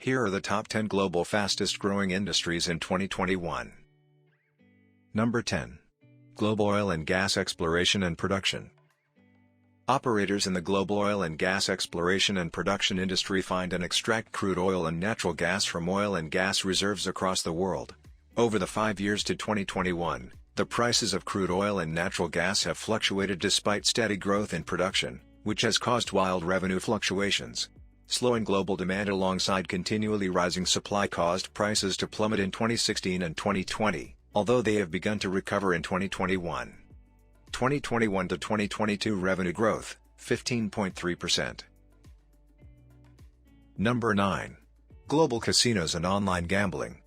Here are the top 10 global fastest-growing industries in 2021. Number 10. Global oil and gas exploration and production. Operators in the global oil and gas exploration and production industry find and extract crude oil and natural gas from oil and gas reserves across the world. Over the 5 years to 2021, the prices of crude oil and natural gas have fluctuated despite steady growth in production, which has caused wild revenue fluctuations. Slowing global demand alongside continually rising supply caused prices to plummet in 2016 and 2020, although they have begun to recover in 2021. 2021 to 2022 revenue growth, 15.3%. Number 9. Global casinos and online gambling.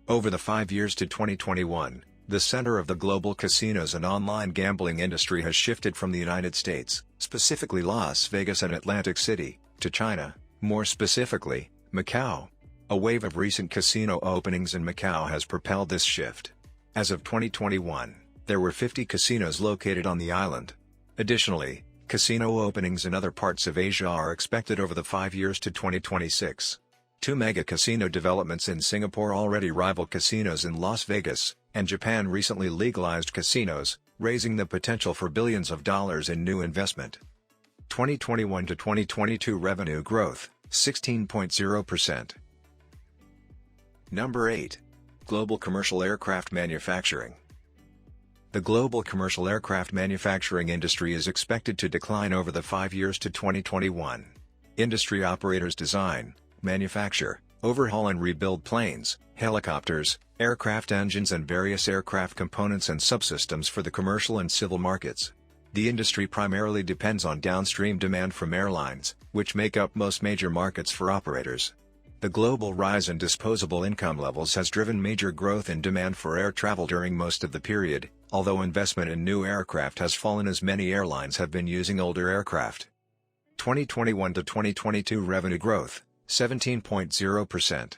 Over the 5 years to 2021, the center of the global casinos and online gambling industry has shifted from the United States, specifically Las Vegas and Atlantic City, to China, more specifically, Macau. A wave of recent casino openings in Macau has propelled this shift. As of 2021, there were 50 casinos located on the island. Additionally, casino openings in other parts of Asia are expected over the 5 years to 2026. 2 mega casino developments in Singapore already rival casinos in Las Vegas, and Japan recently legalized casinos, raising the potential for billions of dollars in new investment. 2021 to 2022 revenue growth, 16.0%. Number 8. Global commercial aircraft manufacturing. The global commercial aircraft manufacturing industry is expected to decline over the 5 years to 2021. Industry operators design, manufacture, overhaul and rebuild planes, helicopters, aircraft engines and various aircraft components and subsystems for the commercial and civil markets. The industry primarily depends on downstream demand from airlines, which make up most major markets for operators. The global rise in disposable income levels has driven major growth in demand for air travel during most of the period, although investment in new aircraft has fallen as many airlines have been using older aircraft. 2021 to 2022 revenue growth, 17.0%.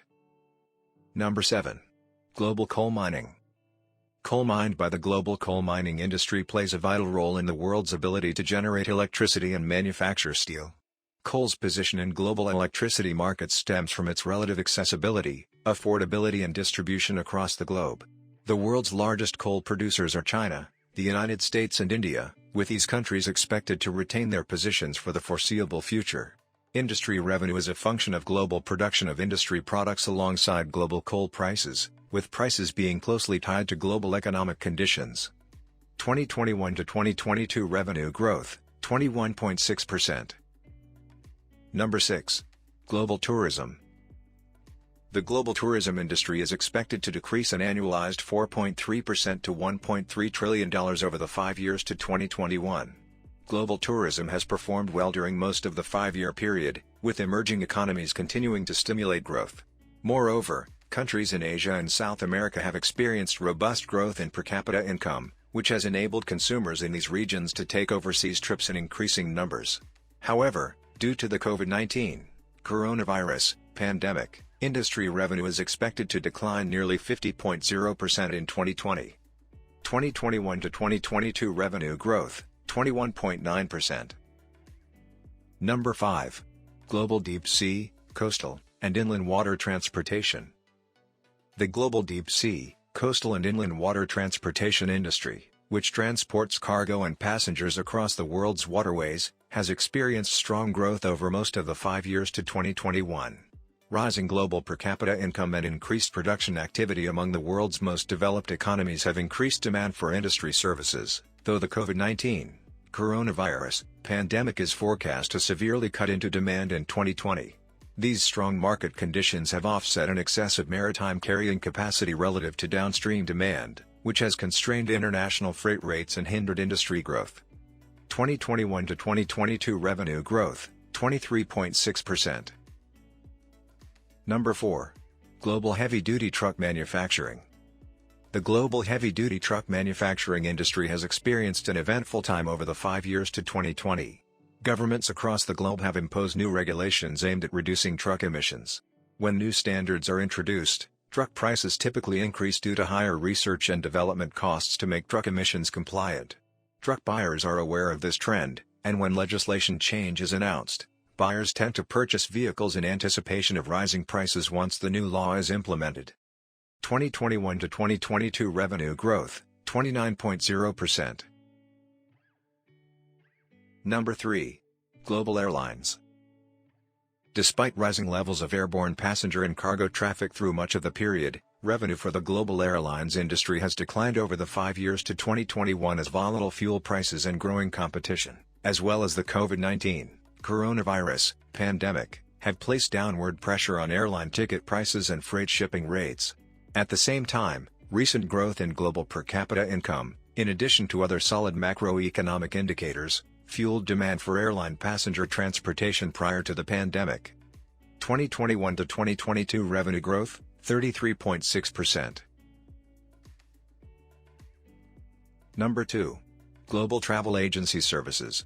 Number 7. Global coal mining. Coal mined by the global coal mining industry plays a vital role in the world's ability to generate electricity and manufacture steel. Coal's position in global electricity markets stems from its relative accessibility, affordability and distribution across the globe. The world's largest coal producers are China, the United States and India, with these countries expected to retain their positions for the foreseeable future. Industry revenue is a function of global production of industry products alongside global coal prices, with prices being closely tied to global economic conditions. 2021 to 2022 revenue growth, 21.6%. Number 6. Global tourism. The global tourism industry is expected to decrease an annualized 4.3% to $1.3 trillion over the 5 years to 2021. Global tourism has performed well during most of the 5-year period, with emerging economies continuing to stimulate growth. Moreover, countries in Asia and South America have experienced robust growth in per capita income, which has enabled consumers in these regions to take overseas trips in increasing numbers. However, due to the COVID-19 coronavirus pandemic, industry revenue is expected to decline nearly 50.0% in 2020. 2021 to 2022 revenue growth, 21.9%. Number 5. Global deep sea, coastal, and inland water transportation. The global deep sea, coastal and inland water transportation industry, which transports cargo and passengers across the world's waterways, has experienced strong growth over most of the 5 years to 2021. Rising global per capita income and increased production activity among the world's most developed economies have increased demand for industry services, though the COVID-19 coronavirus pandemic is forecast to severely cut into demand in 2020. These strong market conditions have offset an excess of maritime carrying capacity relative to downstream demand, which has constrained international freight rates and hindered industry growth. 2021 to 2022 revenue growth, 23.6%. Number 4. Global heavy-duty truck manufacturing. The global heavy-duty truck manufacturing industry has experienced an eventful time over the 5 years to 2020. Governments across the globe have imposed new regulations aimed at reducing truck emissions. When new standards are introduced, truck prices typically increase due to higher research and development costs to make truck emissions compliant. Truck buyers are aware of this trend, and when legislation change is announced, Buyers tend to purchase vehicles in anticipation of rising prices once the new law is implemented. 2021 to 2022 revenue growth, 29.0%. Number 3. Global Airlines. Despite rising levels of airborne passenger and cargo traffic through much of the period, revenue for the global airlines industry has declined over the 5 years to 2021 as volatile fuel prices and growing competition, as well as the COVID-19 coronavirus pandemic, have placed downward pressure on airline ticket prices and freight shipping rates. At the same time, recent growth in global per capita income, in addition to other solid macroeconomic indicators, fueled demand for airline passenger transportation prior to the pandemic. 2021 to 2022 revenue growth, 33.6%. Number 2. Global Travel Agency Services.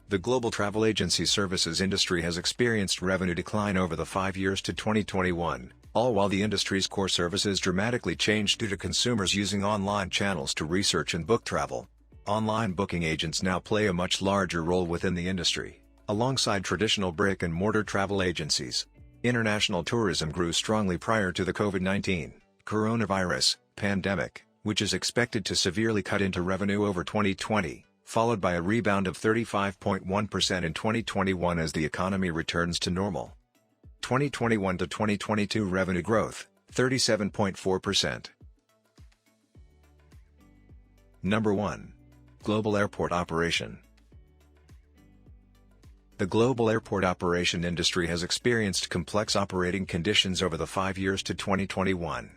The global travel agency services industry has experienced revenue decline over the 5 years to 2021, all while the industry's core services dramatically changed due to consumers using online channels to research and book travel. Online booking agents now play a much larger role within the industry, alongside traditional brick-and-mortar travel agencies. International tourism grew strongly prior to the COVID-19 coronavirus pandemic, which is expected to severely cut into revenue over 2020, followed by a rebound of 35.1% in 2021 as the economy returns to normal. 2021 to 2022 revenue growth, 37.4%. Number 1. Global Airport Operation. The global airport operation industry has experienced complex operating conditions over the 5 years to 2021.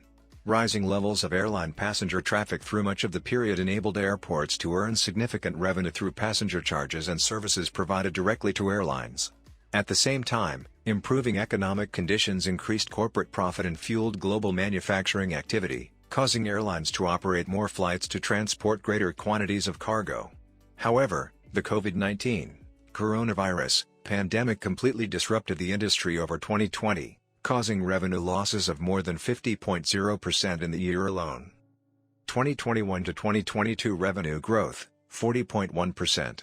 Rising levels of airline passenger traffic through much of the period enabled airports to earn significant revenue through passenger charges and services provided directly to airlines. At the same time, improving economic conditions increased corporate profit and fueled global manufacturing activity, causing airlines to operate more flights to transport greater quantities of cargo. However, the COVID-19 coronavirus pandemic completely disrupted the industry over 2020, causing revenue losses of more than 50.0% in the year alone. 2021 to 2022 revenue growth, 40.1%.